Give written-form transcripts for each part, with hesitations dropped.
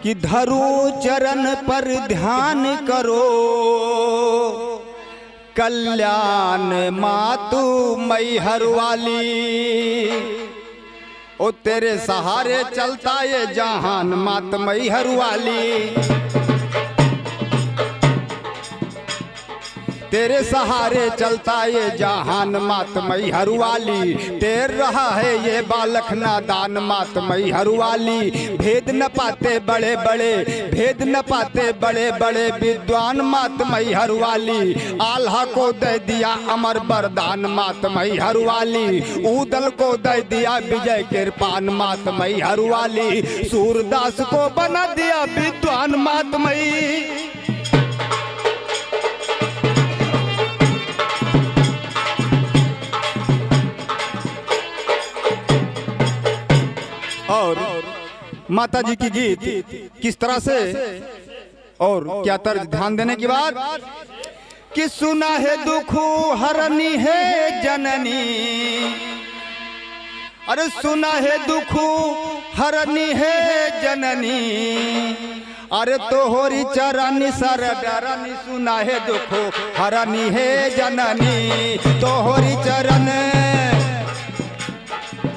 कि धरू चरण पर ध्यान करो, कल्याण मातु मैहर वाली। ओ तेरे सहारे चलता ये जहान मात मैहर वाली। तेरे सहारे चलता ये जहान मात मैहर वाली। तेर रहा है ये बालक नादान मात मैहर वाली। भेद न पाते बड़े बड़े, भेद न पाते बड़े बड़े विद्वान मात मैहर वाली। आल्हा को दे दिया अमर वरदान मात मैहर वाली। ऊदल को दे दिया विजय कृपान मात मैहर वाली। सूरदास को बना दिया विद्वान मात मई। और माता जी की गीत किस तरह से और क्या तर्ज, ध्यान देने की बात कि सुना है दुख हरनी है जननी। अरे सुना है दुख हरनी है जननी। अरे तोहरी चरनी सर डरनी। सुना है दुख हरनी है जननी। तोहरी चरण,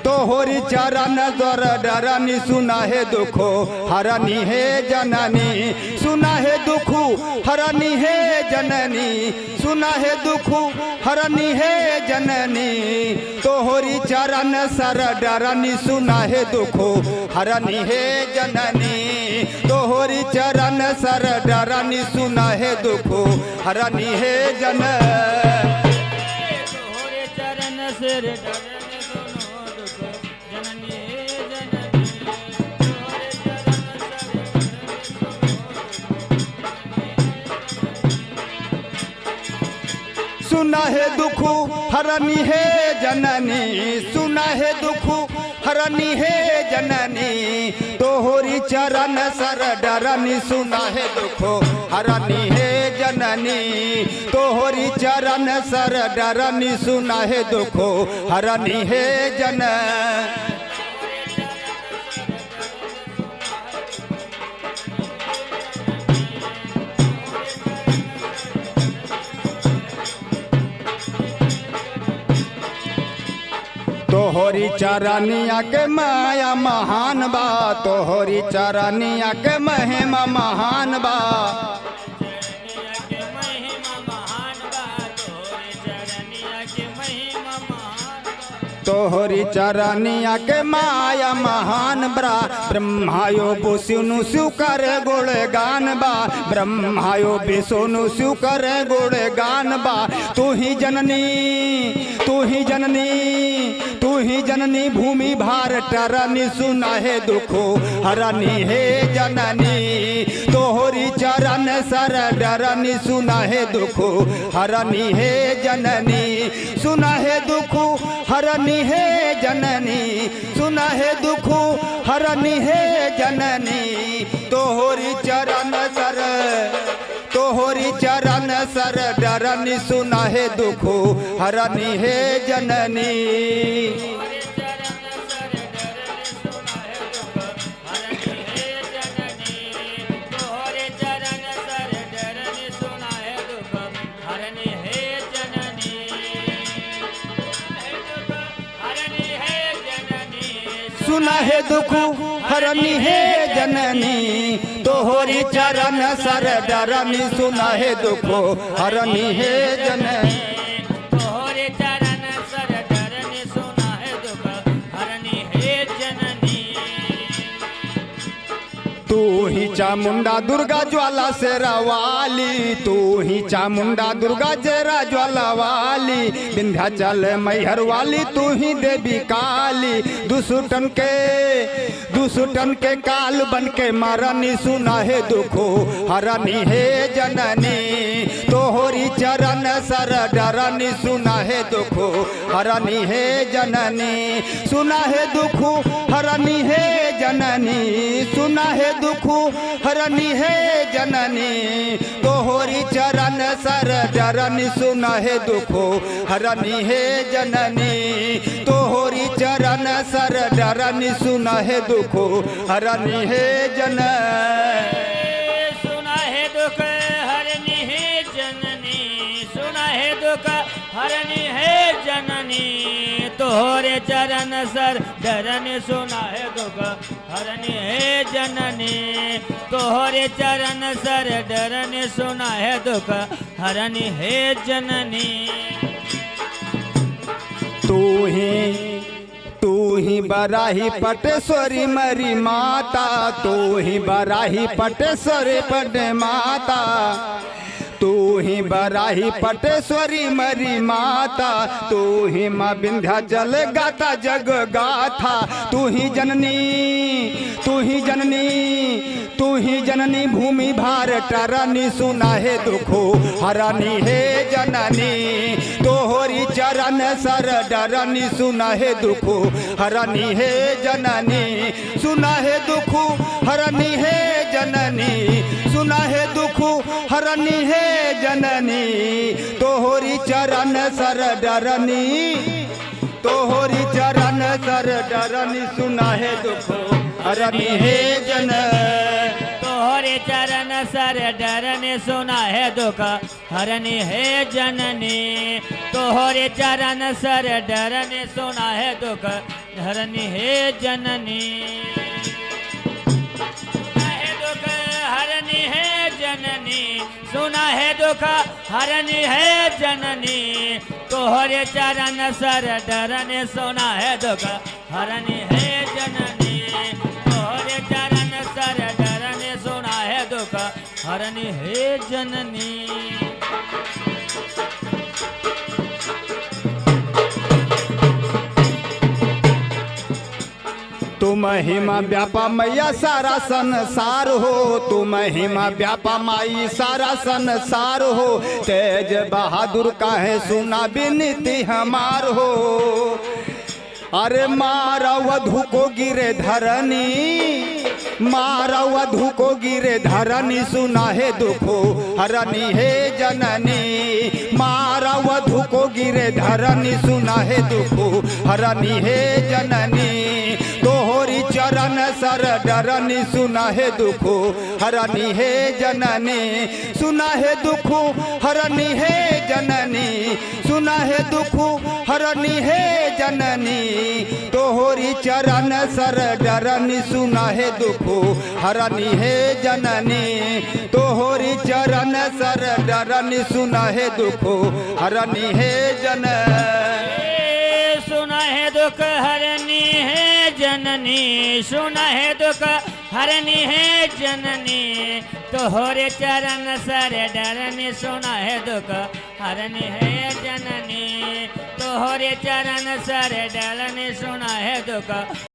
तोहरी चरण दर डरनी। सुना है दुखो हरनी है जननी। सुना है दुख हरनी है जननी। सुना है दुख हरनी है जननी। तोहरी चरण सर डरनी। सुना है दुखो हरनी है जननी। तोहरी चरण सर डरनी। सुना है दुखो हरनी है जननी। तोहरे चरण सर सुना है दुख हरनी है जननी। सुना है दुख हरनी है जननी। तोहरी चरण सर डरनी। सुना है दुख हरनी है जननी। तोहरी चरण सर डरनी। सुना है दुख हरनी है जननी। तोहरी चरनिया के माया महान बा। तोहरी चरनिया के महिमा महान बा। तोहरी चरनिया के माया महान बा। ब्रह्मायो विष्णु शिव करे गुण गान बा। ब्रह्मायो विष्णु शिव करे गुण गान बा। तू ही जननी, तू ही जननी, तू ही जननी भूमि भार टरनी। सुना है दुखो हरनी है जननी। तोहरी चरण सर डरनी। सुना है दुखो हरनी है जननी। सुना है दुखो हरनी है जननी। सुना है दुख हरनी है जननी। तोहरी चरण सर, तोहरी चरण सर डरनी। सुना है दुख हरनी है जननी। सुना है दुख हरनी है जननी। तोहरी चरण सर डरनी। सुना है दुख हरनी है जननी। तोहरे चरण सर डरनी। सुना है दुख हरनी है जननी। तू ही चामुंडा दुर्गा ज्वाला से रवाली। तू ही चामुंडा दुर्गा जरा ज्वाला वाली। विंध्याचल मैहर वाली तू ही देवी काली। दुष्टन के काल बन के मारनी। सुना है दुखो हरनी है जननी। तोहरी चरण सर डरनी। सुना है दुखो हरनी है जननी। सुना है दुखो हरनी है जननी। सुना है दुख हरनी है जननी। तोहरी चरण सर डरनी। सुना है दुखो हरनी है जननी। तोहरी चरण सर डरनी सुना है दुख हरनी है जन सुना है दुख हरनी है जननी सुना है दुख हरनी है जननी तोहरे चरण सर डरनी सुना है दुख हरनी है जननी तोहरे चरण सर डरनी सुना है दुख हरनी है जननी तू ही बराही पटेश्वरी मरी माता तू ही बराही पटेश्वरी पट माता तू ही बराही पटेश्वरी मरी माता तू ही माँ विंध्याचल गाता जग गाथा तू ही जननी तू ही जननी तू ही जननी भूमि भार टरनी सुना है दुखो हरनी है जननी तोहरी चरण सर डरनी सुना है दुखो हरनी है जननी सुना है दुखो हरनी है जननी सुना है दुखो हरनी है जननी तोहरी चरण सर डरनी तोहरी चरण सर डरनी सुना है दुखो हरनी है जन तोहरे चरण सर डरने सुना है दुख हरनी है जननी तोहरे चरण सर डरने सुना है दुख हरनी है जननी हरनी है जननी सुना है दुख हरनी है जननी तोहरे चरण सर डरने सुना है दुख हरनी है जननी तोहरे चरण सर डरने सुना है दुख हरनी है जननी तू महिमा व्यापा मैया सारा संसार हो तू महिमा व्यापा माई सारा संसार हो तेज बहादुर का है सुना विनती हमार हो अरे मारा वधु को गिरे धरनी मारा वधु को गिरे धरनी सुना है दुखो हरनी है जननी मारा वधु को गिरे धरनी सुना है दुखो हरनी है जननी तोहरी चरण सर डरनी सुना है दुखो हरनी है जननी सुना है दुखो हरनी है जननी सुना है दुखो हरनी है जननी तोहरी चरण सर डरनी सुना है दुखो हरनी है जननी तोहरी चरण सर डरनी सुना है दुखो हरनी है जन सुना है दुख हरनी है जननी सुना है दुख हरनी है जननी तोहरे चरण सर डरनी सुना है दुख हरनी है जननी तोहरे चरण सर डरनी सुना है दुख